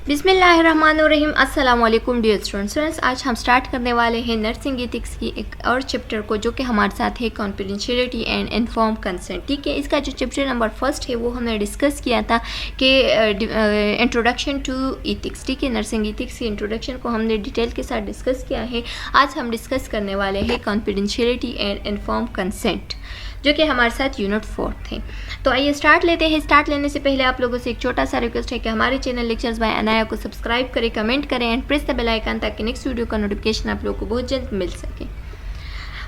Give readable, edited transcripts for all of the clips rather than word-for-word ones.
बिस्मिल्लाहिर्रहमानिर्रहीम। अस्सलाम वालेकुम डियर स्टूडेंट्स। आज हम स्टार्ट करने वाले हैं नर्सिंग एथिक्स की एक और चैप्टर को, जो कि हमारे साथ है कॉन्फिडेंशियलिटी एंड इन्फॉर्म्ड कंसेंट। ठीक है, इसका जो चैप्टर नंबर फर्स्ट है वो हमने डिस्कस किया था कि इंट्रोडक्शन टू एथिक्स। ठीक है, नर्सिंग एथिक्स की इंट्रोडक्शन को हमने डिटेल के साथ डिस्कस किया है। आज हम डिस्कस करने वाले हैं कॉन्फिडेंशियलिटी एंड इन्फॉर्म्ड कंसेंट, जो कि हमारे साथ यूनिट 4 थे। तो आइए स्टार्ट लेते हैं। स्टार्ट लेने से पहले आप लोगों से एक छोटा सा रिक्वेस्ट है कि हमारे चैनल लेक्चर्स बाय अनाया को सब्सक्राइब करें, कमेंट करें and press the bell icon, ताकि नेक्स्ट वीडियो का नोटिफिकेशन आप लोगों को बहुत जल्द मिल सके।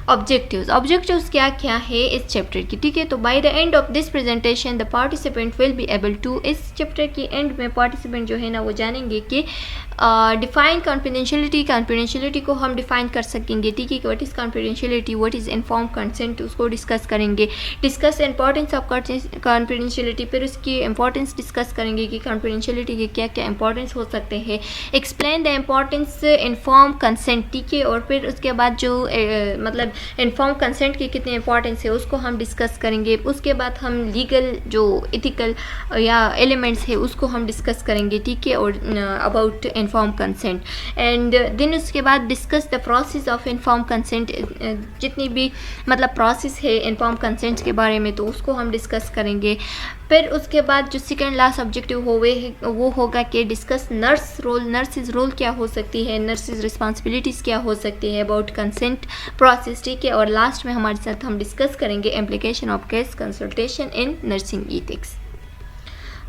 ऑब्जेक्टिव्स क्या क्या है इस चैप्टर की। ठीक है, तो by the end of this presentation the participant will be able to, इस चैप्टर की एंड में पार्टिसिपेंट जो है ना वो जानेंगे कि डिफाइन कॉन्फिडेंशियलिटी को हम डिफाइन कर सकेंगे। ठीक है, what is confidentiality, what is informed consent, उसको डिस्कस करेंगे। डिस्कस इंपॉर्टेंस ऑफ कॉन्फिडेंशियलिटी, फिर उसकी इंपॉर्टेंस डिस्कस करेंगे कि कॉन्फिडेंशियलिटी के क्या क्या इंपॉर्टेंस हो सकते हैं। Explain the importance informed consent. ठीक है, और फिर उसके बाद जो मतलब इन्फॉर्म कंसेंट की कितनी इंपॉर्टेंस है उसको हम डिस्कस करेंगे। उसके बाद हम लीगल जो इथिकल या एलिमेंट्स है उसको हम डिस्कस करेंगे। ठीक है, और about inform consent and then उसके बाद discuss the process of inform consent. जितनी भी मतलब प्रोसेस है इन्फॉर्म कंसेंट के बारे में तो उसको हम डिस्कस करेंगे। फिर उसके बाद जो सेकेंड लास्ट ऑब्जेक्टिव वो होगा कि डिस्कस नर्सिस रोल क्या हो सकती है, नर्सिस रिस्पॉन्सिबिलिटीज़ क्या हो सकती है अबाउट कंसेंट प्रोसेस। ठीक है, और लास्ट में हमारे साथ हम डिस्कस करेंगे implication of case consultation in nursing ethics.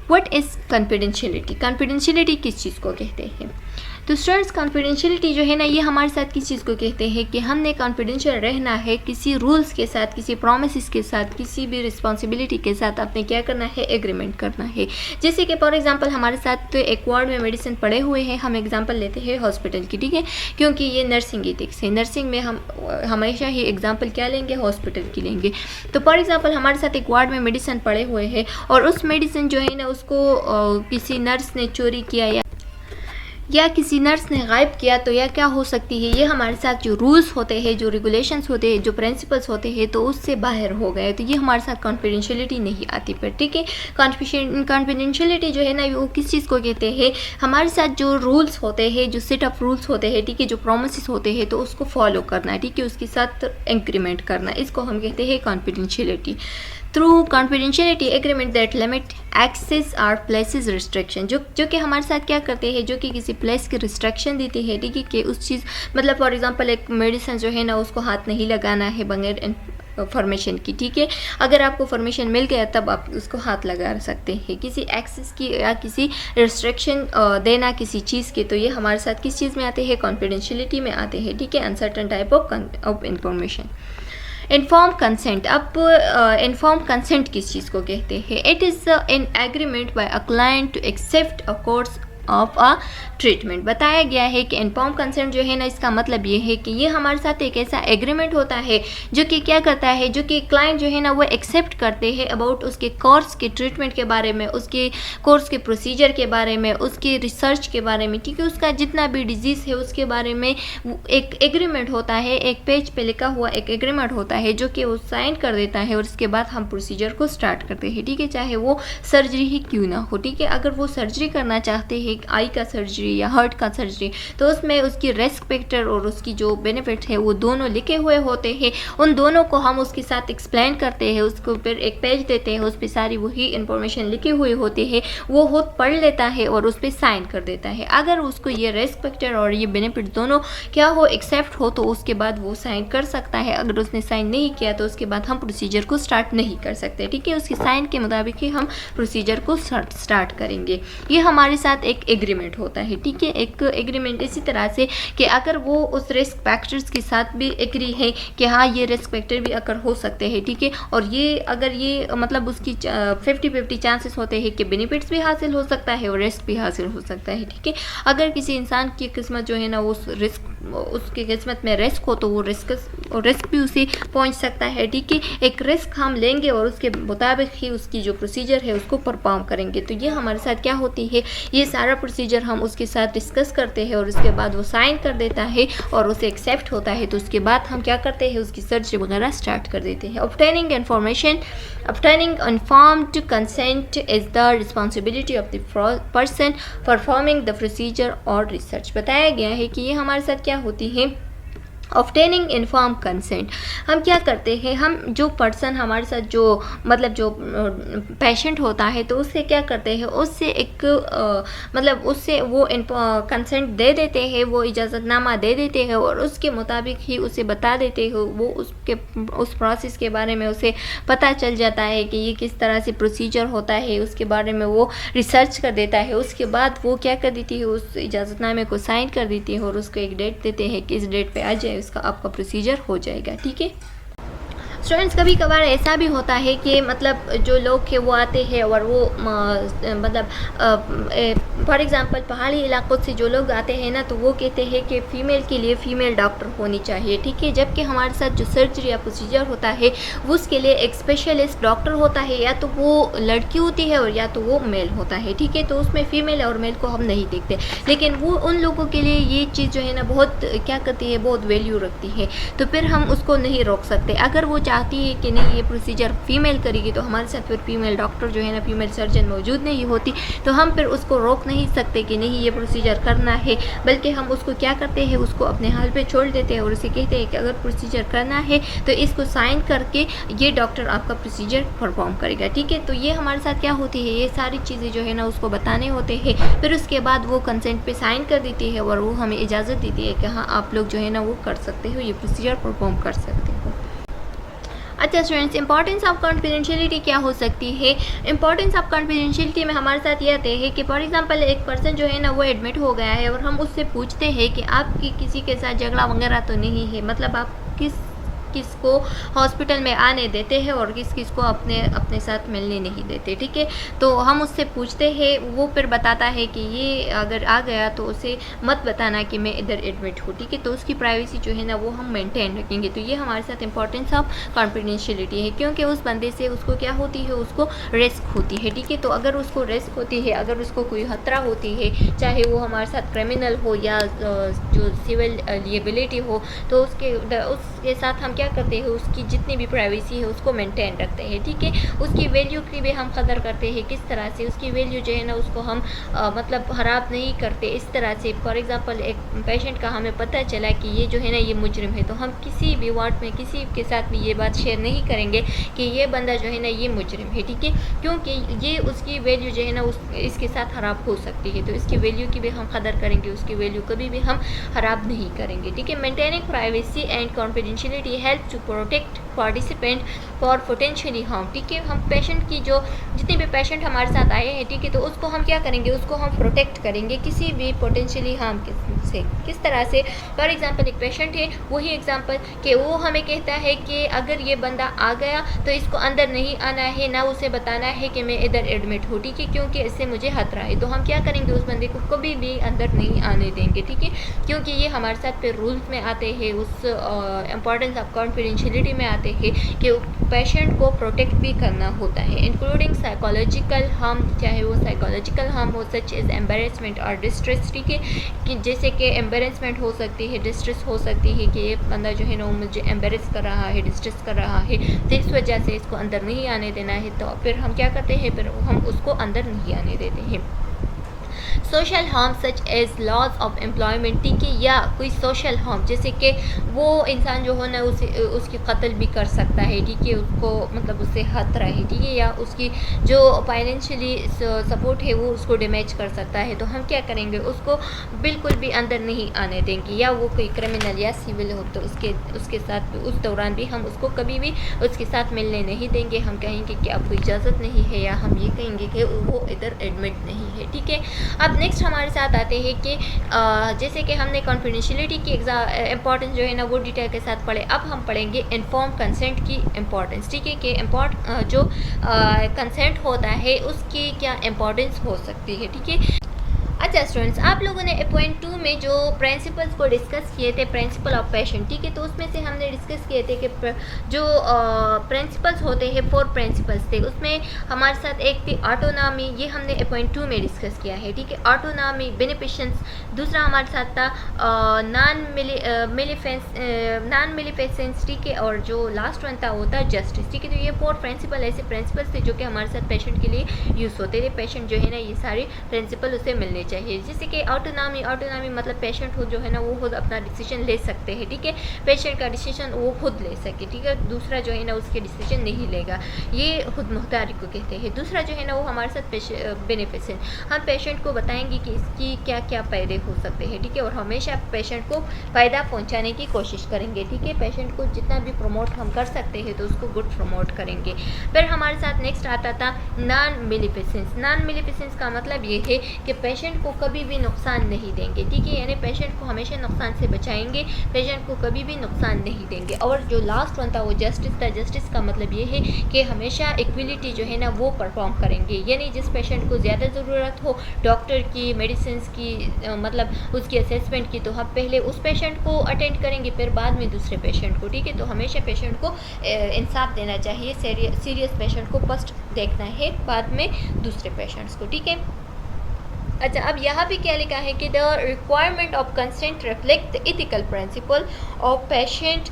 What is confidentiality किस चीज़ को कहते हैं? तो स्टूडेंट्स, कॉन्फिडेंशियलिटी जो है ना ये हमारे साथ किस चीज़ को कहते हैं कि हमने कॉन्फिडेंशियल रहना है किसी रूल्स के साथ, किसी प्रोमिस के साथ, किसी भी रिस्पॉन्सिबिलिटी के साथ आपने क्या करना है, एग्रीमेंट करना है। जैसे कि फॉर एग्जांपल हमारे साथ एक वार्ड में मेडिसिन पड़े हुए हैं, हम एग्जांपल लेते हैं हॉस्पिटल की। ठीक है, क्योंकि ये नर्सिंग एथिक्स है। नर्सिंग में हम हमेशा ही एग्जाम्पल क्या लेंगे, हॉस्पिटल की लेंगे। तो फॉर एग्जाम्पल हमारे साथ एक वार्ड में मेडिसिन पड़े हुए हैं और उस मेडिसिन जो है ना उसको किसी नर्स ने चोरी किया या किसी नर्स ने गायब किया, तो यह क्या हो सकती है, ये हमारे साथ जो रूल्स होते हैं, जो रेगुलेशंस होते हैं, जो प्रिंसिपल्स होते हैं, तो उससे बाहर हो गए, तो ये हमारे साथ कॉन्फिडेंशियलिटी नहीं आती पर। ठीक है, कॉन्फिडेंशियलिटी जो है ना वो किस चीज़ को कहते हैं, हमारे साथ जो रूल्स होते हैं, जो सेट ऑफ रूल्स होते हैं, ठीक है, जो प्रोमिस होते हैं, तो उसको फॉलो करना। ठीक है, उसके साथ एग्रीमेंट करना, इसको हम कहते हैं confidentiality. Through confidentiality agreement that limit access और प्लेसेस रिस्ट्रिक्शन, जो कि हमारे साथ क्या करते हैं, जो कि किसी प्लेस की रिस्ट्रिक्शन देती है। ठीक है, कि उस चीज़ मतलब फॉर एग्जांपल एक मेडिसिन जो है ना उसको हाथ नहीं लगाना है बगैर फॉर्मेशन की। ठीक है, अगर आपको फॉर्मेशन मिल गया तब आप उसको हाथ लगा सकते हैं। किसी एक्सेस की या किसी रिस्ट्रिक्शन देना किसी चीज़ के, तो ये हमारे साथ किस चीज़ में आते हैं, कॉन्फिडेंशियलिटी में आते हैं। ठीक है, uncertain type of information. Inform consent, अब इन्फॉर्म कंसेंट किस चीज़ को कहते हैं? It is an agreement by a client to accept a course of a treatment. बताया गया है कि इन्फॉर्म कंसेंट जो है ना इसका मतलब ये है कि ये हमारे साथ एक ऐसा एग्रीमेंट होता है जो कि क्या करता है, जो कि क्लाइंट जो है ना वो एक्सेप्ट करते हैं अबाउट उसके कोर्स के ट्रीटमेंट के बारे में, उसके कोर्स के प्रोसीजर के बारे में, उसके रिसर्च के बारे में। ठीक है, उसका जितना भी डिजीज़ है उसके बारे में एक एग्रीमेंट होता है, एक पेज पे लिखा हुआ एक एग्रीमेंट होता है जो कि वो साइन कर देता है और उसके बाद हम प्रोसीजर को स्टार्ट करते हैं। ठीक है, चाहे वो सर्जरी ही क्यों ना हो। ठीक है, अगर वो सर्जरी करना चाहते हैं, आई का सर्जरी या हार्ट का सर्जरी, तो उसमें उसकी रिस्क फैक्टर और उसकी जो बेनिफिट है वो दोनों लिखे हुए होते हैं। उन दोनों को हम उसके साथ एक्सप्लेन करते हैं, उसको फिर एक पेज देते हैं, उस पर सारी वही इंफॉर्मेशन लिखी हुई होती है, वो खुद पढ़ लेता है और उस पर साइन कर देता है। अगर उसको ये रिस्क फैक्टर और ये बेनिफिट दोनों क्या हो, एक्सेप्ट हो, तो उसके बाद वो साइन कर सकता है। अगर उसने साइन नहीं किया तो उसके बाद हम प्रोसीजर को स्टार्ट नहीं कर सकते। ठीक है, उसके साइन के मुताबिक ही हम प्रोसीजर को स्टार्ट करेंगे। ये हमारे साथ एक एग्रीमेंट होता है। ठीक है, एक एग्रीमेंट इसी तरह से कि अगर वो उस रिस्क फैक्टर्स के साथ भी एग्री है कि हाँ ये रिस्क फैक्टर भी अगर हो सकते हैं। ठीक है, और ये अगर ये मतलब उसकी 50-50 चांसेस होते हैं कि बेनिफिट्स भी हासिल हो सकता है और रिस्क भी हासिल हो सकता है। ठीक है, अगर किसी इंसान की किस्मत जो है ना वो रिस्क उसकी किस्मत में रिस्क हो तो वो रिस्क भी उसे पहुंच सकता है। ठीक है, एक रिस्क हम लेंगे और उसके मुताबिक ही उसकी जो प्रोसीजर है उसको परफॉर्म करेंगे। तो ये हमारे साथ क्या होती है, ये सारा प्रोसीजर हम उसके साथ डिस्कस करते हैं और उसके बाद वो साइन कर देता है और उसे एक्सेप्ट होता है। तो उसके बाद हम क्या करते हैं, उसकी सर्च वगैरह स्टार्ट कर देते हैं। Obtaining informed consent is the responsibility of the person performing the procedure और रिसर्च। बताया गया है कि ये हमारे साथ क्या होती है, ऑब्टेनिंग इन्फॉर्म कंसेंट। हम क्या करते हैं, हम जो पर्सन हमारे साथ जो मतलब जो पेशेंट होता है तो उससे क्या करते हैं, उससे एक मतलब उससे वो कंसेंट दे देते हैं, वो इजाज़तनामा दे देते हैं और उसके मुताबिक ही उसे बता देते हैं। वो उसके उस प्रोसेस के बारे में उसे पता चल जाता है कि ये किस तरह से प्रोसीजर होता है, उसके बारे में वो रिसर्च कर देता है। उसके बाद वो क्या कर देती है, उस इजाज़तनामे को साइन कर देती है और उसको एक डेट देते हैं कि इस डेट पे आ जाए, इसका आपका प्रोसीजर हो जाएगा। ठीक है स्टूडेंट्स, कभी कभार ऐसा भी होता है कि मतलब जो लोग हैं वो आते हैं और वो मतलब फॉर एग्ज़ाम्पल पहाड़ी इलाकों से जो लोग आते हैं ना, तो वो कहते हैं कि फ़ीमेल के लिए फ़ीमेल डॉक्टर होनी चाहिए। ठीक है, जबकि हमारे साथ जो सर्जरी या प्रोसीजर होता है वो उसके लिए एक स्पेशलिस्ट डॉक्टर होता है, या तो वो लड़की होती है और या तो वो मेल होता है। ठीक है, तो उसमें फ़ीमेल और मेल को हम नहीं देखते, लेकिन वो उन लोगों के लिए ये चीज़ जो है ना बहुत क्या करती है, बहुत वैल्यू रखती है। तो फिर हम उसको नहीं रोक सकते। अगर वो चाहती है कि नहीं ये प्रोसीजर फीमेल करेगी तो हमारे साथ फिर फीमेल डॉक्टर जो है ना, फीमेल सर्जन मौजूद नहीं होती, तो हम फिर उसको रोक नहीं सकते कि नहीं ये प्रोसीजर करना है, बल्कि हम उसको क्या करते हैं, उसको अपने हाल पे छोड़ देते हैं और उसे कहते हैं कि अगर प्रोसीजर करना है तो इसको साइन करके ये डॉक्टर आपका प्रोसीजर परफॉर्म करेगा। ठीक है, तो ये हमारे साथ क्या होती है, ये सारी चीज़ें जो है ना उसको बताने होते हैं। फिर उसके बाद वो कंसेंट पे साइन कर देती है और वो हमें इजाज़त देती है कि हाँ आप लोग जो है ना वो कर सकते हो, ये प्रोसीजर परफॉर्म कर सकते हो। अच्छा स्टूडेंट्स, इंपॉर्टेंस ऑफ कॉन्फिडेंशियलिटी क्या हो सकती है। इंपॉर्टेंस ऑफ कॉन्फिडेंशियलिटी में हमारे साथ ये आते हैं कि फॉर एग्जांपल एक पर्सन जो है ना वो एडमिट हो गया है और हम उससे पूछते हैं कि आपकी किसी के साथ झगड़ा वगैरह तो नहीं है, मतलब आप किसको हॉस्पिटल में आने देते हैं और किस को अपने साथ मिलने नहीं देते। ठीक है, तो हम उससे पूछते हैं, वो फिर बताता है कि ये अगर आ गया तो उसे मत बताना कि मैं इधर एडमिट हूँ। ठीक है, तो उसकी प्राइवेसी जो है ना वो हम मेंटेन रखेंगे। तो ये हमारे साथ इंपॉर्टेंस ऑफ कॉन्फिडेंशियलिटी है, क्योंकि उस बंदे से उसको क्या होती है, उसको रिस्क होती है। ठीक है, तो अगर उसको रिस्क होती है, अगर उसको कोई खतरा होती है, चाहे वो हमारे साथ क्रिमिनल हो या जो सिविल लिएबिलिटी हो, तो उसके साथ हम क्या करते हैं, उसकी जितनी भी प्राइवेसी है उसको मेंटेन रखते हैं। ठीक है, उसकी वैल्यू की भी हम कदर करते हैं। किस तरह से उसकी वैल्यू जो है ना उसको हम मतलब खराब नहीं करते। इस तरह से फॉर एग्जांपल एक पेशेंट का हमें पता चला कि ये जो है ना ये मुजरिम है, तो हम किसी भी वार्ड में किसी के साथ भी ये बात शेयर नहीं करेंगे कि ये बंदा जो है ना ये मुजरिम है। ठीक है, क्योंकि ये उसकी वैल्यू जो है ना इसके साथ खराब हो सकती है, तो इसकी वैल्यू की भी हम कदर करेंगे, उसकी वैल्यू कभी भी हम खराब नहीं करेंगे। ठीक है, maintaining privacy and confidentiality help to protect participant for potentially harm. ठीक है, हम पेशेंट की जो जितने भी पेशेंट हमारे साथ आए हैं, ठीक है, तो उसको हम क्या करेंगे, उसको हम प्रोटेक्ट करेंगे किसी भी पोटेंशियली हार्म से। किस तरह से, फॉर एग्जांपल एक पेशेंट है, वही एग्जांपल कि वो हमें कहता है कि अगर ये बंदा आ गया तो इसको अंदर नहीं आना है, ना उसे बताना है कि मैं इधर एडमिट हूँ। ठीक है, क्योंकि इससे मुझे खतरा है। तो हम क्या करेंगे, उस बंदे को कभी भी अंदर नहीं आने देंगे। ठीक है, क्योंकि ये हमारे साथ फिर रूल्स में आते हैं, उस इम्पॉर्टेंस ऑफ कॉन्फिडेंशियलिटी में आते हैं कि पेशेंट को प्रोटेक्ट भी करना होता है, इंक्लूडिंग साइकोलॉजिकल हार्म, चाहे वो साइकोलॉजिकल हार्म हो सच एज एम्बेरसमेंट और डिस्ट्रेस। ठीक है, कि जैसे कि एम्बेरसमेंट हो सकती है, डिस्ट्रेस हो सकती है कि ये बंदा जो है ना मुझे एम्बेरस कर रहा है, डिस्ट्रेस कर रहा है, तो इस वजह से इसको अंदर नहीं आने देना है। तो फिर हम क्या करते हैं, फिर हम उसको अंदर नहीं आने देते हैं। Social harm such as loss of employment. ठीक है, या कोई सोशल हार्म जैसे कि वो इंसान जो है ना उसकी कत्ल भी कर सकता है। ठीक है, उसको मतलब उससे खतरा है। ठीक है, या उसकी जो फाइनेंशियली सपोर्ट है वो उसको डैमेज कर सकता है। तो हम क्या करेंगे, उसको बिल्कुल भी अंदर नहीं आने देंगे। या वो कोई क्रिमिनल या सिविल हो तो उसके साथ उस दौरान भी हम उसको कभी भी उसके साथ मिलने नहीं देंगे। हम कहेंगे कि आपको इजाज़त नहीं है, या हम ये कहेंगे कि वो इधर एडमिट नहीं है। ठीक है, अब नेक्स्ट हमारे साथ आते हैं कि जैसे कि हमने कॉन्फिडेंशियलिटी की इम्पॉर्टेंस जो है ना वो डिटेल के साथ पढ़े। अब हम पढ़ेंगे इन्फॉर्म कंसेंट की इम्पॉर्टेंस। ठीक है, कि जो कंसेंट होता है उसकी क्या इम्पॉर्टेंस हो सकती है। ठीक है, अच्छा स्टूडेंट्स, आप लोगों ने पॉइंट 2 में जो प्रिंसिपल्स को डिस्कस किए थे, प्रिंसिपल ऑफ पेशेंट, ठीक है, तो उसमें से हमने डिस्कस किए थे कि जो प्रिंसिपल्स होते हैं 4 प्रिंसिपल्स थे, उसमें हमारे साथ एक थी ऑटोनॉमी, ये हमने पॉइंट 2 में डिस्कस किया है, ठीक है, ऑटोनॉमी, बेनिफिशंस। दूसरा हमारे साथ था नॉन मिलीफेसेंस, ठीक है, और जो लास्ट वन था वो था जस्टिस, ठीक है। तो ये 4 प्रिंसिपल ऐसे प्रिंसिपल्स थे जो कि हमारे साथ पेशेंट के लिए यूज़ होते थे। पेशेंट जो है ना ये सारे प्रिंसिपल उसे मिलने चाहिए। जैसे कि ऑटोनॉमी मतलब पेशेंट खुद जो है ना वो खुद अपना डिसीजन ले सकते हैं, ठीक है, पेशेंट का डिसीजन वो खुद ले सके, ठीक है, दूसरा जो है ना उसके डिसीजन नहीं लेगा, ये खुद मुख्तारी को कहते हैं। दूसरा जो है ना वो हमारे साथ बेनिफिशेंट, हम पेशेंट को बताएंगे कि इसकी क्या क्या फ़ायदे हो सकते हैं, ठीक है, और हमेशा पेशेंट को फ़ायदा पहुँचाने की कोशिश करेंगे, ठीक है, पेशेंट को जितना भी प्रमोट हम कर सकते हैं तो उसको गुड प्रमोट करेंगे। फिर हमारे साथ नेक्स्ट आता था नॉन मिलीफिशेंस। नॉन मिलीफिशेंस का मतलब ये है कि पेशेंट को कभी भी नुकसान नहीं देंगे, ठीक है, यानी पेशेंट को हमेशा नुकसान से बचाएंगे, पेशेंट को कभी भी नुकसान नहीं देंगे। और जो लास्ट वन था वो जस्टिस था। जस्टिस का मतलब ये है कि हमेशा इक्वलिटी जो है ना वो परफॉर्म करेंगे, यानी जिस पेशेंट को ज़्यादा ज़रूरत हो डॉक्टर की, मेडिसिन की, मतलब उसकी असेसमेंट की, तो हम पहले उस पेशेंट को अटेंड करेंगे, फिर बाद में दूसरे पेशेंट को, ठीक है। तो हमेशा पेशेंट को इंसाफ देना चाहिए, सीरियस पेशेंट को फर्स्ट देखना है, बाद में दूसरे पेशेंट्स को, ठीक है। अच्छा, अब यहाँ भी क्या लिखा है कि the requirement of consent reflect the ethical principle of patient.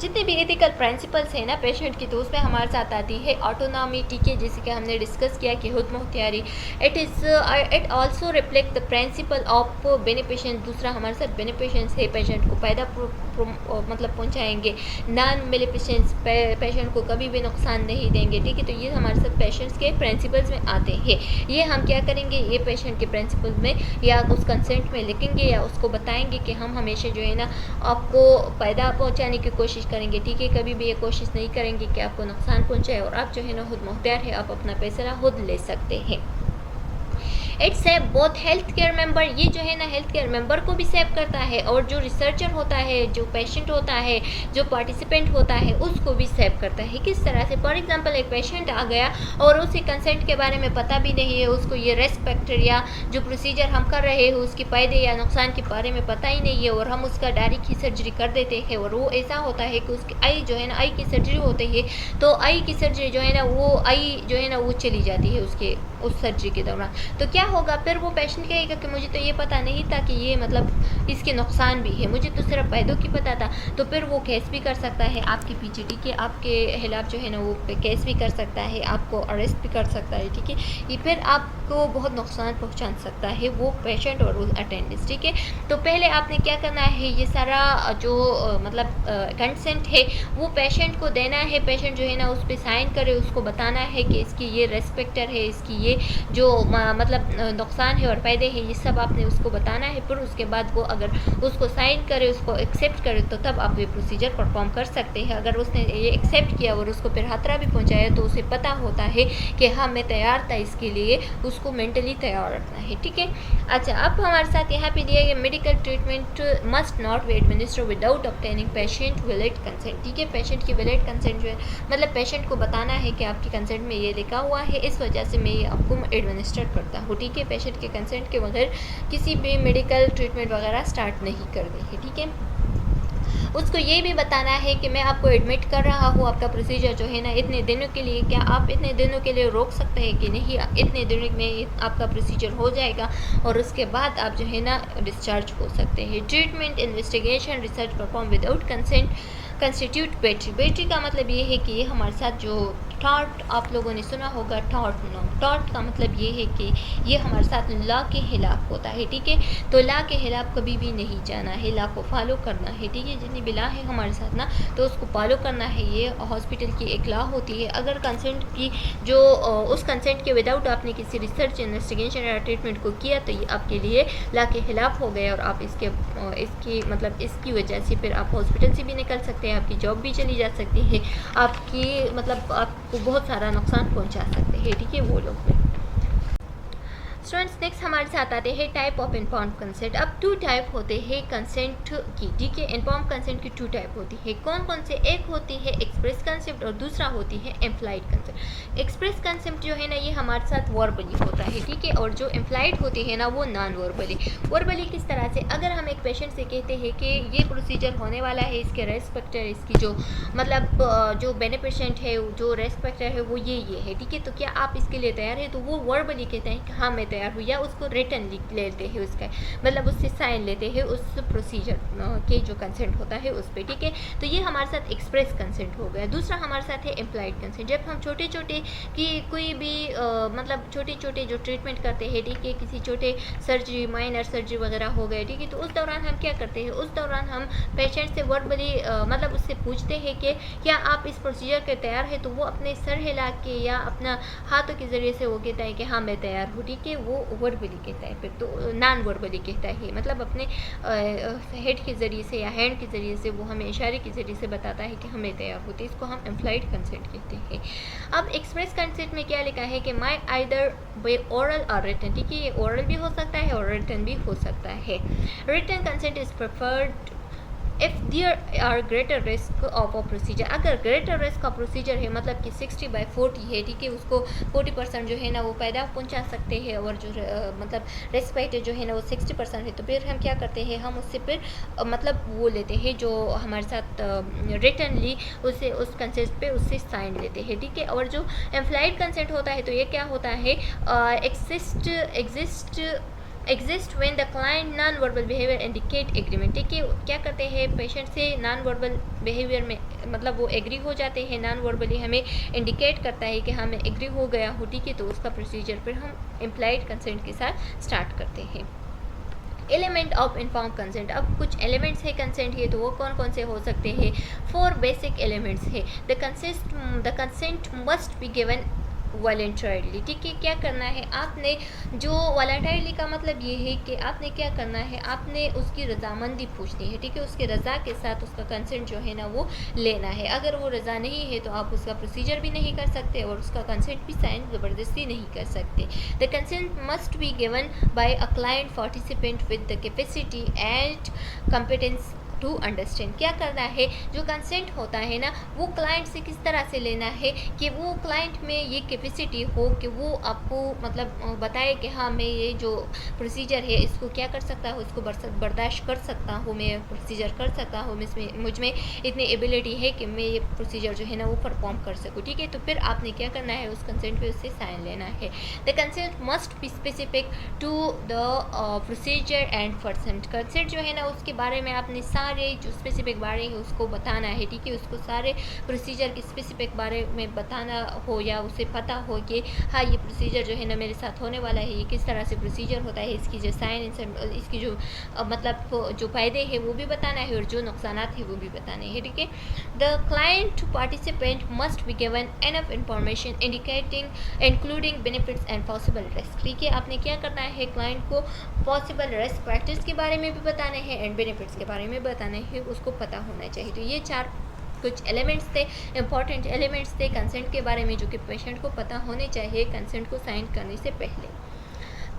जितने भी एथिकल प्रिंसिपल्स हैं ना पेशेंट की, तो उसमें हमारे साथ आती है ऑटोनॉमी, ठीक है, जैसे कि हमने डिस्कस किया कि खुद मुख्तियारी। It also reflect the principle of beneficence. दूसरा हमारे साथ बेनिफिशेंस है, पेशेंट को फ़ायदा मतलब पहुंचाएंगे। नॉन मेलिफिशेंस, पेशेंट को कभी भी नुकसान नहीं देंगे, ठीक है। तो ये हमारे साथ पेशेंट्स के प्रिंसिपल्स में आते हैं। ये हम क्या करेंगे, ये पेशेंट के प्रिंसिपल में या उस कंसेंट में लिखेंगे या उसको बताएंगे कि हम हमेशा जो है ना आपको फ़ायदा पहुँचाने की कोशिश करेंगे, ठीक है, कभी भी ये कोशिश नहीं करेंगे कि आपको नुकसान पहुंचाए, और आप जो है ना खुद मुख्तियार है, आप अपना फैसला खुद ले सकते हैं। It save both health care member, ये जो है ना हेल्थ केयर मेंबर को भी सेव करता है, और जो रिसर्चर होता है, जो पेशेंट होता है, जो पार्टिसिपेंट होता है, उसको भी सेव करता है। किस तरह से, फॉर एग्जांपल एक पेशेंट आ गया और उसे कंसेंट के बारे में पता भी नहीं है, उसको ये रिस्क फैक्टर या जो प्रोसीजर हम कर रहे हैं उसके फ़ायदे या नुकसान के बारे में पता ही नहीं है, और हम उसका डायरेक्ट ही सर्जरी कर देते हैं, और वो ऐसा होता है कि उसकी आई जो है ना, आई की सर्जरी होती है, तो आई की सर्जरी जो है ना वो आई जो है ना वो चली जाती है उसके उस सर्जरी के दौरान। तो क्या होगा, फिर वो पेशेंट कहेगा कि मुझे तो ये पता नहीं था कि ये मतलब इसके नुकसान भी है, मुझे तो सिर्फ फ़ायदों की पता था। तो फिर वो केस भी कर सकता है आपके पीछे, ठीक है, आपके खिलाफ जो है ना वो केस भी कर सकता है, आपको अरेस्ट भी कर सकता है, ठीक है, ये फिर आपको बहुत नुकसान पहुंचा सकता है वो पेशेंट और वो अटेंडेंस, ठीक है। तो पहले आपने क्या करना है, ये सारा जो मतलब कंसेंट है वो पेशेंट को देना है, पेशेंट जो है ना उस पर साइन करे, उसको बताना है कि इसकी ये रेस्पेक्टर है, इसकी ये जो मतलब नुकसान है और फ़ायदे हैं, ये सब आपने उसको बताना है। फिर उसके बाद वो अगर उसको साइन करे, उसको एक्सेप्ट करे, तो तब आप ये प्रोसीजर परफॉर्म कर सकते हैं। अगर उसने ये एक्सेप्ट किया और उसको फिर खतरा भी पहुंचाया, तो उसे पता होता है कि हाँ मैं तैयार था इसके लिए, उसको मेंटली तैयार रखना है, ठीक है। अच्छा, अब हमारे साथ यहाँ पे दिया गया medical treatment must not be administer without obtaining patient valid consent, ठीक है। पेशेंट की वैलिड कंसेंट जो है मतलब पेशेंट को बताना है कि आपकी कंसेंट में ये लिखा हुआ है, इस वजह से मैं ये आपको एडमिनिस्टर करता हूँ, ठीक है। पेशेंट के कंसेंट के बगैर किसी भी मेडिकल ट्रीटमेंट वगैरह स्टार्ट नहीं कर देंगे, ठीक है। उसको ये भी बताना है कि मैं आपको एडमिट कर रहा हूँ, आपका प्रोसीजर जो है ना इतने दिनों के लिए, क्या आप इतने दिनों के लिए रोक सकते हैं कि नहीं, इतने दिनों में आपका प्रोसीजर हो जाएगा और उसके बाद आप जो है ना डिस्चार्ज हो सकते हैं। Treatment, investigation, research perform without consent constitute battery. Battery का मतलब ये है कि ये हमारे साथ जो टॉट आप लोगों ने सुना होगा, टॉट का मतलब ये है कि ये हमारे साथ लॉ के खिलाफ होता है, ठीक है। तो लॉ के खिलाफ कभी भी नहीं जाना है, लॉ को फॉलो करना है, ठीक है। जितनी भी लॉ है हमारे साथ ना, तो उसको फॉलो करना है। ये हॉस्पिटल की एक लॉ होती है। अगर कंसेंट की जो उस कंसेंट के विदाउट आपने किसी रिसर्च, इन्वेस्टिगेशन या ट्रीटमेंट को किया, तो ये आपके लिए लॉ के खिलाफ हो गए और आप इसकी मतलब इसकी वजह से फिर आप हॉस्पिटल से भी निकल सकते हैं, आपकी जॉब भी चली जा सकती है, आपकी मतलब आपको बहुत सारा नुकसान पहुंचा सकते हैं, ठीक है, वो लोग भी। स्टूडेंट्स नेक्स्ट हमारे साथ आते हैं टाइप ऑफ इन्फॉर्म्ड कंसेंट। अब 2 टाइप होते हैं कंसेंट की, ठीक है। इन्फॉर्म्ड कंसेंट की 2 टाइप होती है। कौन कौन से? एक होती है एक्सप्रेस कंसेप्ट और दूसरा होती है इम्प्लाइड कंसेप्ट। एक्सप्रेस कंसेप्ट जो है ना ये हमारे साथ वर्बली होता है, ठीक है, और जो इम्प्लाइड होती है ना वो नॉन वर्बली। वर्बली किस तरह से? अगर हम एक पेशेंट से कहते हैं कि ये प्रोसीजर होने वाला है, इसके रिस्क फैक्टर, इसकी जो मतलब जो बेनिफिशिएंट है, जो रिस्क फैक्टर है वो ये है, ठीक है, तो क्या आप इसके लिए तैयार है? तो वो वर्बली कहते हैं कि हाँ मैं तैयार हूँ, या उसको रिटन लिख लेते हैं, उसका मतलब उससे साइन लेते हैं उस प्रोसीजर के जो कंसेंट होता है उस पर, ठीक है। तो ये हमारे साथ एक्सप्रेस कंसेंट हो गया। दूसरा हमारे साथ है इम्प्लाइड कंसेंट। जब हम छोटे छोटे कि कोई भी मतलब छोटे छोटे जो ट्रीटमेंट करते हैं, ठीक है, किसी छोटे सर्जरी, माइनर सर्जरी वगैरह हो गए, ठीक है, तो उस दौरान हम क्या करते हैं? उस दौरान हम पेशेंट से वर्बली मतलब उससे पूछते हैं कि क्या आप इस प्रोसीजर के तैयार है? तो वो अपने सर हिला के या अपना हाथों के ज़रिए से वो कहता है कि हाँ मैं तैयार हूँ, ठीक है, वो वर्बली कहता है। फिर तो नॉन वर्बली कहता है, मतलब अपने हेड के ज़रिए से या हैंड के ज़रिए से वो हमें इशारे के ज़रिए से बताता है कि हमें तैयार होते, इसको हम इम्प्लाइड कंसेंट कहते हैं। अब एक्सप्रेस कंसेंट में क्या लिखा है कि माई आइदर बाय ओरल और रिटन, ठीक है, ये ओरल भी हो सकता है और रिटन भी हो सकता है। Written consent is preferred if there are greater risk of a procedure. अगर ग्रेटर रिस्क का प्रोसीजर है, मतलब कि 60/40 है, ठीक है, उसको 40% जो है ना वो पैदा पहुंचा सकते हैं, और जो मतलब रिस्क फैक्टर जो है ना वो 60% है, तो फिर हम क्या करते हैं? हम उससे फिर मतलब वो लेते हैं जो हमारे साथ रिटनली उससे उस कंसेंट पे उससे साइन लेते हैं, ठीक है। और जो इम्प्लाइड कंसेंट होता है तो ये क्या होता है? Exist when the client non verbal behaviour indicate agreement, ठीक है। क्या करते हैं? पेशेंट से नॉन वर्बल बिहेवियर में मतलब वो एग्री हो जाते हैं, नॉन वर्बली हमें इंडिकेट करता है कि हाँ मैं एग्री हो गया हूँ, ठीक है, तो उसका प्रोसीजर फिर हम इम्प्लाइड कंसेंट के साथ स्टार्ट करते हैं। Element of informed consent. अब कुछ एलिमेंट्स है कंसेंट के, तो वो कौन कौन से हो सकते हैं? 4 बेसिक एलिमेंट्स है। The consent must be given voluntarily, ठीक है। क्या करना है आपने? जो वॉलंटरली का मतलब ये है कि आपने क्या करना है? आपने उसकी रजामंदी पूछनी है, ठीक है, उसकी रज़ा के साथ उसका कंसेंट जो है ना वो लेना है। अगर वो रज़ा नहीं है तो आप उसका प्रोसीजर भी नहीं कर सकते और उसका कंसेंट भी साइन ज़बरदस्ती नहीं कर सकते। The consent must be given by a client participant with the capacity and competence to understand. क्या करना है? जो कंसेंट होता है ना वो क्लाइंट से किस तरह से लेना है कि वो क्लाइंट में ये कैपेसिटी हो कि वो आपको मतलब बताए कि हाँ मैं ये जो प्रोसीजर है इसको क्या कर सकता हूँ, इसको बर्दाश्त कर सकता हूँ, मैं प्रोसीजर कर सकता हूँ, मुझ में इतनी एबिलिटी है कि मैं ये प्रोसीजर जो है ना वो परफॉर्म कर सकूँ, ठीक है। तो फिर आपने क्या करना है? उस कंसेंट पे उससे साइन लेना है। The consent must be specific to the procedure and person. Consent जो है ना उसके बारे में आपने सारे जो स्पेसिफिक बारे है उसको बताना है, ठीक है, उसको सारे प्रोसीजर के स्पेसिफिक बारे में बताना हो या उसे पता हो कि हाँ ये प्रोसीजर जो है ना मेरे साथ होने वाला है, ये किस तरह से प्रोसीजर होता है, इसकी जो साइन, इसकी जो मतलब जो फ़ायदे हैं वो भी बताना है और जो नुकसानात हैं वो भी बताने हैं, ठीक है। The client participant must be given enough information indicating including benefits and possible risk, ठीक है। आपने क्या करना है? क्लाइंट को पॉसिबल रिस्क फैक्टर्स के बारे में भी बताने हैं एंड बेनिफिट्स के बारे में बताने हैं, उसको पता होना चाहिए। तो ये 4 कुछ एलिमेंट्स थे, इंपॉर्टेंट एलिमेंट्स थे कंसेंट के बारे में जो कि पेशेंट को पता होने चाहिए कंसेंट को साइन करने से पहले।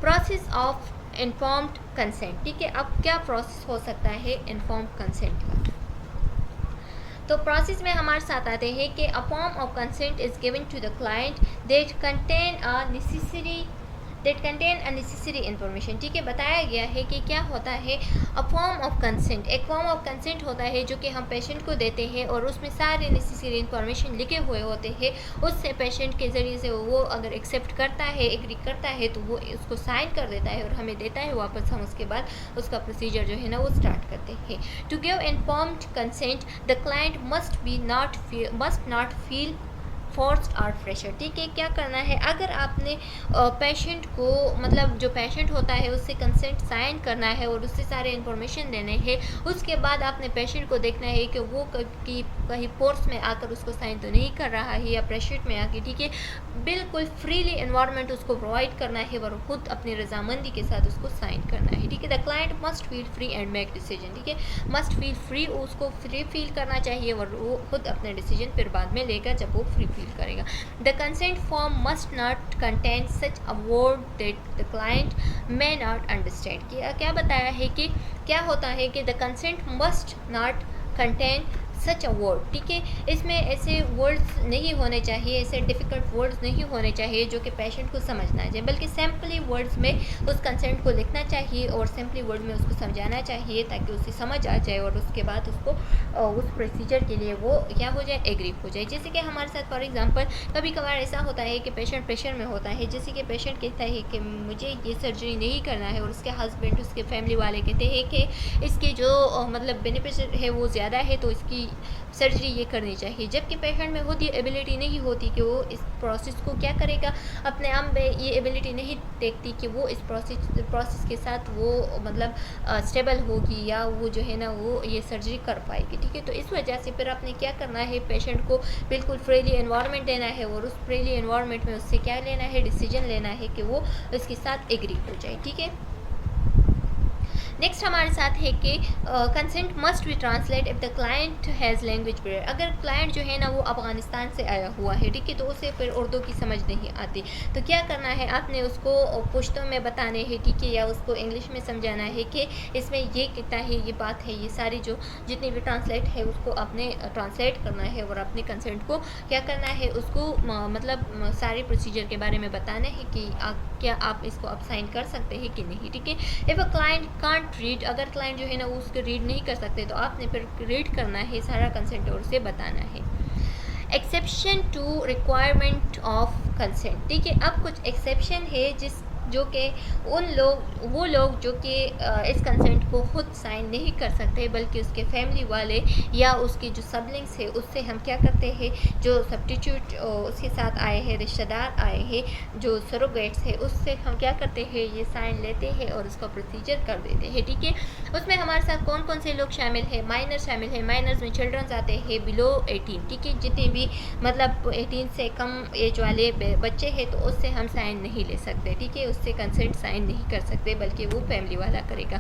प्रोसेस ऑफ इन्फॉर्म्ड कंसेंट, ठीक है। अब क्या प्रोसेस हो सकता है इन्फॉर्म्ड कंसेंट का? तो प्रोसेस में हमारे साथ आते हैं कि a form of consent is given to the client that contain unnecessary information, ठीक है। बताया गया है कि क्या होता है? अ फॉर्म ऑफ कंसेंट, एक फॉर्म ऑफ कंसेंट होता है जो कि हम पेशेंट को देते हैं और उसमें सारे नेसेसरी इन्फॉर्मेशन लिखे हुए होते हैं। उससे पेशेंट के ज़रिए से वो अगर एक्सेप्ट करता है, एग्री करता है, तो वो उसको साइन कर देता है और हमें देता है वापस। हम उसके बाद उसका प्रोसीजर जो है ना वो स्टार्ट करते हैं। To give informed consent the client must not feel forced और प्रेशर, ठीक है। क्या करना है? अगर आपने पेशेंट को मतलब जो पेशेंट होता है उससे कंसेंट साइन करना है और उससे सारे इन्फॉर्मेशन देने हैं, उसके बाद आपने पेशेंट को देखना है कि वो कहीं फोर्स में आकर उसको साइन तो नहीं कर रहा है या प्रेशर में आके, ठीक है। बिल्कुल फ्रीली इन्वायरमेंट उसको प्रोवाइड करना है और खुद अपनी रजामंदी के साथ उसको साइन करना है, ठीक है। The client must feel free and make decision, ठीक है, मस्ट फील फ्री, उसको फ्री फील करना चाहिए और वो खुद अपने डिसीजन फिर बाद में लेगा जब वो फ्री फील करेगा। The consent form must not contain such a word that the client may not understand. क्या बताया है कि क्या होता है कि the consent must not contain such a word, ठीक है, इसमें ऐसे वर्ड्स नहीं होने चाहिए, ऐसे डिफ़िकल्ट वर्ड्स नहीं होने चाहिए जो कि पेशेंट को समझना चाहिए, बल्कि सिंपली वर्ड्स में उस कंसेंट को लिखना चाहिए और सिंपली वर्ड में उसको समझाना चाहिए ताकि उसे समझ आ जाए और उसके बाद उसको उस प्रोसीजर के लिए वो क्या हो जाए, एग्री हो जाए। जैसे कि हमारे साथ फॉर एग्जांपल कभी कभार ऐसा होता है कि पेशेंट प्रेशर में होता है, जैसे कि पेशेंट कहता है कि मुझे ये सर्जरी नहीं करना है और उसके हस्बैंड, उसके फैमिली वाले कहते हैं कि इसके जो मतलब बेनिफिट है वो ज़्यादा है तो इसकी सर्जरी ये करनी चाहिए, जबकि पेशेंट में खुद ये एबिलिटी नहीं होती कि वो इस प्रोसेस को क्या करेगा, अपने आप में ये एबिलिटी नहीं देखती कि वो इस प्रोसेस के साथ वो मतलब स्टेबल होगी या वो जो है ना वो ये सर्जरी कर पाएगी, ठीक है। तो इस वजह से फिर आपने क्या करना है, पेशेंट को बिल्कुल फ्रीली एनवायरनमेंट देना है और उस फ्रीली एनवायरनमेंट में उससे क्या लेना है, डिसीजन लेना है कि वो इसके साथ एग्री हो जाए, ठीक है। नेक्स्ट हमारे साथ है कि consent must B translate if the client has language barrier. अगर क्लाइंट जो है ना वो अफ़गानिस्तान से आया हुआ है, ठीक है, तो उसे फिर उर्दू की समझ नहीं आती, तो क्या करना है, आपने उसको पुश्तो में बताने हैं, ठीक है, या उसको इंग्लिश में समझाना है कि इसमें ये कहता है, ये बात है, ये सारी जो जितनी भी ट्रांसलेट है उसको आपने ट्रांसलेट करना है और अपने कंसेंट को क्या करना है, उसको मतलब सारे प्रोसीजर के बारे में बताना है कि क्या आप इसको अब साइन कर सकते हैं कि नहीं, ठीक है। If a client can't read, अगर क्लाइंट जो है ना वो उसको रीड नहीं कर सकते तो आपने फिर रीड करना है सारा कंसेंट और उसे बताना है। Exception to requirement of consent, ठीक है, अब कुछ एक्सेप्शन है जो कि वो लोग जो कि इस कंसेंट को खुद साइन नहीं कर सकते बल्कि उसके फैमिली वाले या उसके जो सबलिंग्स है उससे हम क्या करते हैं, जो सब्स्टिट्यूट उसके साथ आए हैं, रिश्तेदार आए हैं, जो सरोगेट्स है, उससे हम क्या करते हैं, ये साइन लेते हैं और उसका प्रोसीजर कर देते हैं, ठीक है। उसमें हमारे साथ कौन कौन से लोग शामिल हैं, माइनर शामिल हैं, माइनर्स में चिल्ड्रंस आते हैं बिलो 18, ठीक है, जितने भी मतलब 18 से कम एज वाले बच्चे हैं तो उससे हम साइन नहीं ले सकते, ठीक है, उससे कंसेंट साइन नहीं कर सकते बल्कि वो फैमिली वाला करेगा।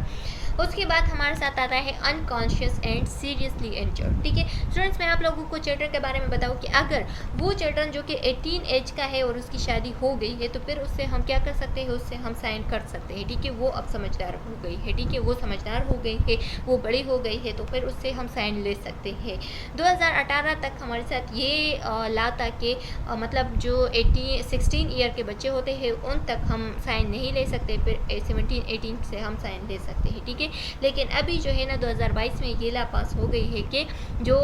उसके बाद हमारे साथ आता है अनकॉन्शियस एंड सीरियसली इंजर्ड, ठीक है। स्टूडेंट्स मैं आप लोगों को चिल्ड्रन के बारे में बताऊँ कि अगर वो चिल्ड्रन जो कि 18 एज का है और उसकी शादी हो गई है तो फिर उससे हम क्या कर सकते हैं, उससे हम साइन कर सकते हैं, ठीक है, वो अब समझदार हो गई है, ठीक है, वो समझदार हो गई है, वो बड़ी हो गई है, तो फिर उससे हम साइन ले सकते हैं। 2018 तक हमारे साथ ये ला था कि मतलब जो 16 ईयर के बच्चे होते हैं उन तक हम साइन नहीं ले सकते, फिर 17-18 से हम साइन ले सकते हैं, ठीक है। लेकिन अभी जो है ना 2022 में ये ला पास हो गई है कि जो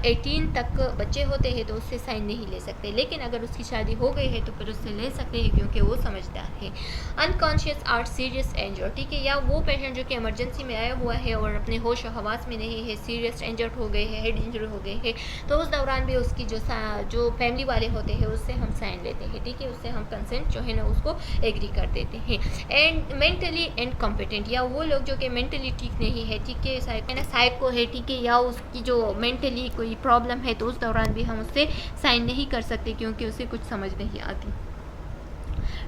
18 तक बच्चे होते हैं तो उससे साइन नहीं ले सकते, लेकिन अगर उसकी शादी हो गई है तो फिर उससे ले सकते हैं क्योंकि वो समझदार है। अनकॉन्शियस और सीरियस इंजर्ड, ठीक है, या वो पेशेंट जो कि इमरजेंसी में आया हुआ है और अपने होश और हवास में नहीं है, सीरियस इंजर्ड हो गए हैं, हेड इंजरी हो गई है, तो उस दौरान भी उसकी जो फैमिली वाले होते हैं उससे हम साइन लेते हैं, ठीक है, उससे हम कंसेंट जो है ना उसको एग्री कर देते हैं। एंड मेंटली इनकॉम्पिटेंट, या वो लोग जो कि मेंटली ठीक नहीं है, ठीक है, साइको है, ठीक है, या उसकी जो मेंटली कोई प्रॉब्लम है तो उस दौरान भी हम उससे साइन नहीं कर सकते क्योंकि उसे कुछ समझ नहीं आती।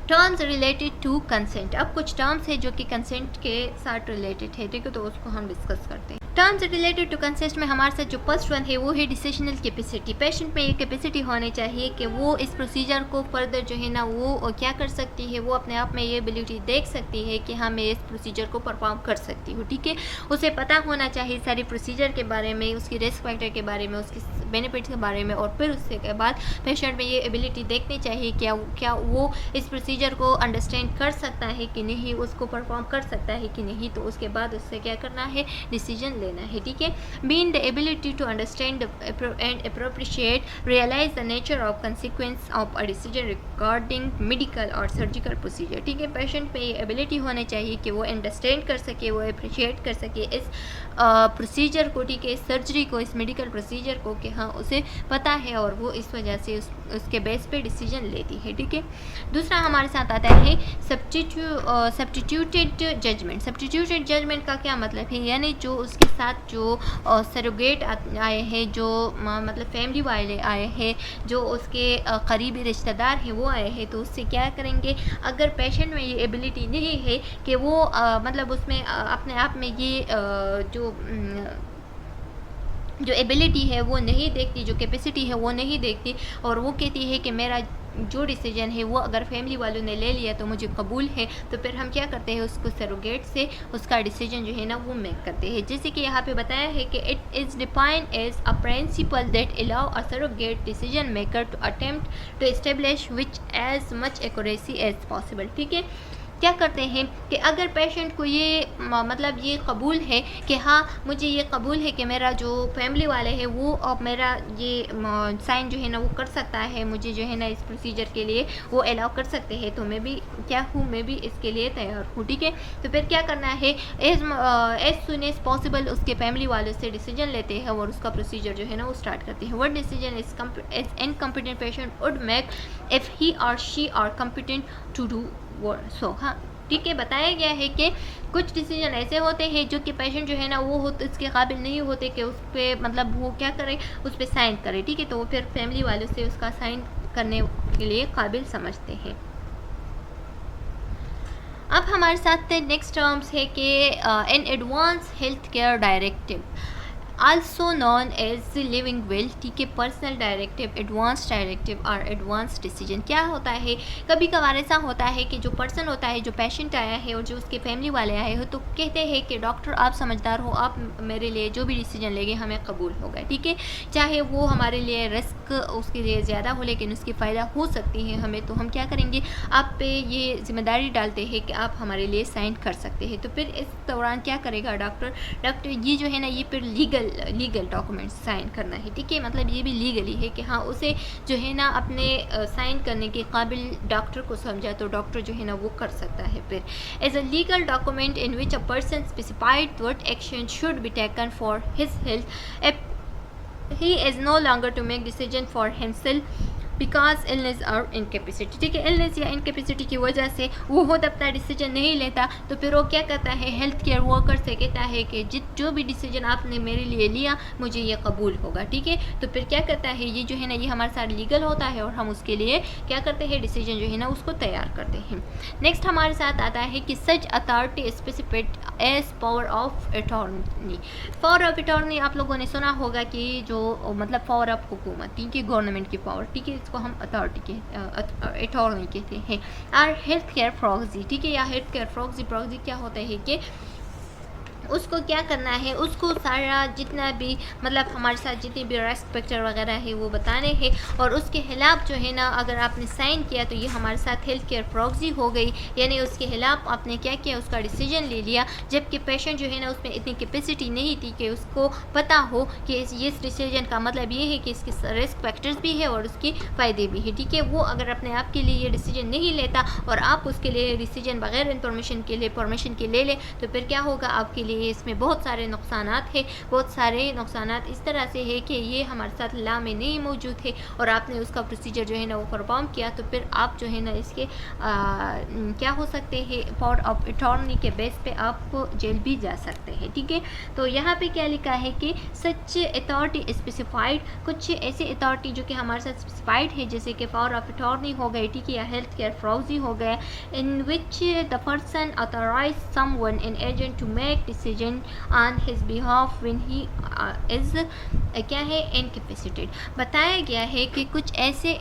टर्म्स रिलेटेड टू कंसेंट, अब कुछ टर्म्स है जो कि कंसेंट के साथ रिलेटेड है, ठीक है, तो उसको हम डिस्कस करते हैं। टर्म्स रिलेटेड टू कंसेंट में हमारे साथ जो फर्स्ट वन है वो है डिसीजनल कैपेसिटी। पेशेंट में ये कैपेसिटी होनी चाहिए कि वो इस प्रोसीजर को फर्दर जो है ना वो क्या कर सकती है, वो अपने आप में ये एबिलिटी देख सकती है कि हाँ मैं इस प्रोसीजर को परफॉर्म कर सकती हूँ, ठीक है। उसे पता होना चाहिए सारी प्रोसीजर के बारे में, उसकी रिस्क फैक्टर के बारे में, उसकी बेनिफिट्स के बारे में, और फिर उससे के बाद पेशेंट में ये एबिलिटी देखनी चाहिए क्या वो इस प्रोसीजर को अंडरस्टैंड कर सकता है कि नहीं, उसको परफॉर्म कर सकता है कि नहीं, तो उसके बाद उससे क्या करना है, डिसीजन लेना है, ठीक है। Being the ability to understand and appreciate realise the nature of consequence of a decision regarding medical और सर्जिकल प्रोसीजर, ठीक है। पेशेंट में ये एबिलिटी होनी चाहिए कि वो अंडरस्टैंड कर सके, वो अप्रिशिएट कर सके इस प्रोसीजर को, ठीक है, सर्जरी को, इस मेडिकल प्रोसीजर को, कि हाँ उसे पता है और वो इस वजह से उसके बेस पे डिसीजन लेती है, ठीक है। दूसरा हमारे साथ आता है सब्स्टिट्यूटेड जजमेंट। सब्स्टिट्यूटेड जजमेंट का क्या मतलब है, यानी जो उसके साथ जो सरोगेट आए हैं, जो मतलब फैमिली वाले आए हैं, जो उसके करीबी रिश्तेदार हैं वो आए हैं, तो उससे क्या करेंगे, अगर पेशेंट में ये एबिलिटी नहीं है कि वो मतलब उसमें अपने आप में ये जो एबिलिटी है वो नहीं देखती, जो कैपेसिटी है वो नहीं देखती, और वो कहती है कि मेरा जो डिसीजन है वो अगर फैमिली वालों ने ले लिया तो मुझे कबूल है, तो फिर हम क्या करते हैं, उसको सरोगेट से उसका डिसीजन जो है ना वो मेक करते हैं। जैसे कि यहाँ पे बताया है कि it is defined as a principle that allow a surrogate decision maker to attempt to establish which as much accuracy as possible. ठीक है, क्या करते हैं कि अगर पेशेंट को ये मतलब ये कबूल है कि हाँ मुझे ये कबूल है कि मेरा जो फैमिली वाले हैं वो अब मेरा ये साइन जो है ना वो कर सकता है, मुझे जो है ना इस प्रोसीजर के लिए वो अलाउ कर सकते हैं, तो मैं भी क्या हूँ, मैं भी इसके लिए तैयार हूँ। ठीक है, तो फिर क्या करना है, एज सुन एज पॉसिबल उसके फैमिली वालों से डिसीजन लेते हैं और उसका प्रोसीजर जो है ना वो स्टार्ट करते हैं। What decision is incompetent patient would make if he और she are competent to do so. हाँ ठीक है, बताया गया है कि कुछ डिसीजन ऐसे होते हैं जो कि पेशेंट जो है ना वो इसके काबिल नहीं होते कि उस पर मतलब वो क्या करे, उस पर साइन करे। ठीक है, तो वो फिर फैमिली वालों से उसका साइन करने के लिए काबिल समझते हैं। अब हमारे साथ नेक्स्ट टर्म्स है कि in advance health care directive also known as living will। ठीक है, पर्सनल डायरेक्टिव, एडवांस डायरेक्टिव और एडवांस डिसीजन। क्या होता है, कभी कभार ऐसा होता है कि जो पर्सन होता है, जो पेशेंट आया है और जो उसके फैमिली वाले आए हो, तो कहते हैं कि डॉक्टर आप समझदार हो, आप मेरे लिए जो भी डिसीजन लेंगे हमें कबूल होगा। ठीक है, चाहे वो हमारे लिए रिस्क उसके लिए ज़्यादा हो लेकिन उसकी फ़ायदा हो सकती है हमें, तो हम क्या करेंगे, आप पे ये जिम्मेदारी डालते हैं कि आप हमारे लिए साइन कर सकते हैं। तो फिर इस दौरान क्या करेगा डॉक्टर ये जो है ना ये फिर लीगल डॉक्यूमेंट्स साइन करना है। ठीक है, मतलब ये भी लीगली है कि हाँ उसे जो है ना अपने साइन करने के काबिल डॉक्टर को समझा तो डॉक्टर जो है ना वो कर सकता है। फिर as a legal document in which a person specified what action should be taken for his health if he is no longer to make decision for himself because illness और इनकेपेसिटी। ठीक है, इलनेस या incapacity की वजह से वो खुद अपना डिसीजन नहीं लेता, तो फिर वो क्या करता है, हेल्थ केयर वर्कर से कहता है कि जो भी डिसीजन आपने मेरे लिए लिया मुझे ये कबूल होगा। ठीक है, तो फिर क्या करता है, ये जो है ना ये हमारे साथ लीगल होता है और हम उसके लिए क्या करते हैं, डिसीजन जो है ना उसको तैयार करते हैं। नेक्स्ट हमारे साथ आता है कि such authority specific as power of attorney. Power of attorney आप लोगों ने सुना होगा कि जो मतलब पावर ऑफ हुकूमत, ठीक है, गवर्नमेंट की पावर। ठीक है, इसको हम अथॉरिटी अटॉर्नी कहते हैं। और हेल्थ केयर प्रॉक्सी, ठीक है, या हेल्थ केयर प्रॉक्सी क्या होता है कि उसको क्या करना है, उसको सारा जितना भी मतलब हमारे साथ जितने भी रिस्क फैक्टर वगैरह है वो बताने हैं, और उसके खिलाफ जो है ना अगर आपने साइन किया तो ये हमारे साथ हेल्थ केयर प्रॉक्सी हो गई, यानी उसके खिलाफ आपने क्या किया, उसका डिसीजन ले लिया, जबकि पेशेंट जो है ना उसमें इतनी कैपेसिटी नहीं थी कि उसको पता हो कि इस डिसीजन का मतलब ये है कि इसके रिस्क फैक्टर्स भी है और उसके फ़ायदे भी है। ठीक है, वो अगर अपने आप के लिए ये डिसीजन नहीं लेता और आप उसके लिए डिसीजन बगैर इन्फॉर्मेशन के लिए परमिशन के ले ले, तो फिर क्या होगा, आपके लिए इसमें बहुत सारे नुकसानात है। बहुत सारे नुकसानात इस तरह से है कि ये हमारे साथ लॉ में नहीं मौजूद है और आपने उसका प्रोसीजर जो है ना वो परफॉर्म किया, तो फिर आप जो है ना इसके क्या हो सकते हैं, पावर ऑफ अटॉर्नी के बेस पे आप जेल भी जा सकते हैं। ठीक है, तो यहाँ पे क्या लिखा है कि सच अथॉरिटी स्पेसिफाइड, कुछ ऐसे अथॉरिटी जो कि हमारे साथ स्पेसिफाइड है, जैसे कि पावर ऑफ अटॉर्नी हो गई, ठीक है, या हेल्थ केयर प्रॉक्सी हो गया, in which the person authorise someone an agent to make decision on his behalf when he is क्या है, इनकैपेसिटेड। बताया गया है कि कुछ ऐसे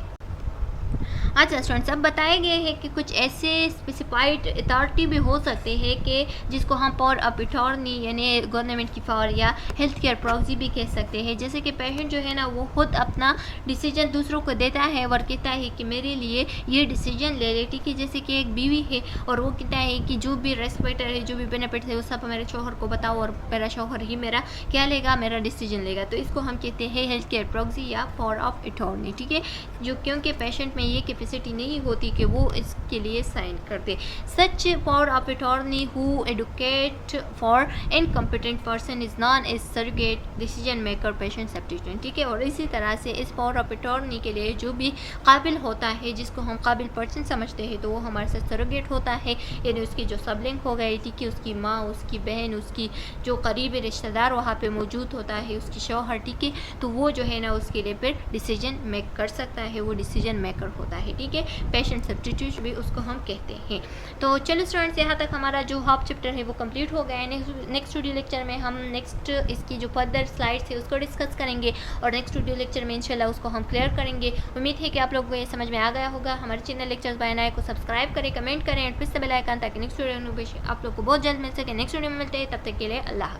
अच्छा स्टूडेंट्स, अब बताया गया है कि कुछ ऐसे स्पेसिफाइड अथॉरिटी भी हो सकते हैं कि जिसको हम पावर ऑफ अटॉर्नी यानी गवर्नमेंट की पावर या हेल्थ केयर प्रॉक्सी भी कह सकते हैं। जैसे कि पेशेंट जो है ना वो खुद अपना डिसीजन दूसरों को देता है और कहता है कि मेरे लिए ये डिसीजन ले ले। ठीक है, जैसे कि एक बीवी है और वो कहता है कि जो भी रेस्पेक्टर है, जो भी बेनिफिट है वो सब मेरे शौहर को बताओ और मेरा शौहर ही मेरा क्या लेगा, मेरा डिसीजन लेगा। तो इसको हम कहते हैं हेल्थ केयर प्रॉक्सी या पावर ऑफ अटॉर्नी। ठीक है, जो क्योंकि पेशेंट में ये कैपेसिटी नहीं होती कि वो इस के लिए साइन कर दे। Such power of attorney who advocate for incompetent person is known as surrogate decision maker patient substitute. ठीक है, और इसी तरह से इस पावर ऑफ अटॉर्नी के लिए जो भी काबिल होता है, जिसको हम काबिल पर्सन समझते हैं, तो वो हमारे साथ सरोगेट होता है, यानी उसकी जो सबलिंक हो गई, ठीक है, उसकी माँ, उसकी बहन, उसकी जो करीबी रिश्तेदार वहाँ पे मौजूद होता है, उसकी शौहर, ठीक है, तो वो जो है ना उसके लिए फिर डिसीजन मेक कर सकता है, वो डिसीजन मेकर होता है। ठीक है, पेशेंट सब्स्टिट्यूट भी उसको हम कहते हैं। तो चलो स्टूडेंट्स, यहाँ तक हमारा जो हाफ चैप्टर है वो कंप्लीट हो गया है। नेक्स्ट वीडियो लेक्चर में हम नेक्स्ट इसकी जो फर्दर स्लाइड्स है उसको डिस्कस करेंगे, और नेक्स्ट वीडियो लेक्चर में इंशाल्लाह उसको हम क्लियर करेंगे। उम्मीद है कि आप लोगों को ये समझ में आ गया होगा। हमारे चैनल लेक्चर्स बाय नाया को सब्सक्राइब करें, कमेंट करें और प्रेस द बेल आइकन, ताकि नेक्स्ट वीडियो आप लोग को बहुत जल्द मिल सके। नेक्स्ट वीडियो में मिलते हैं, तब तक के लिए अल्लाह।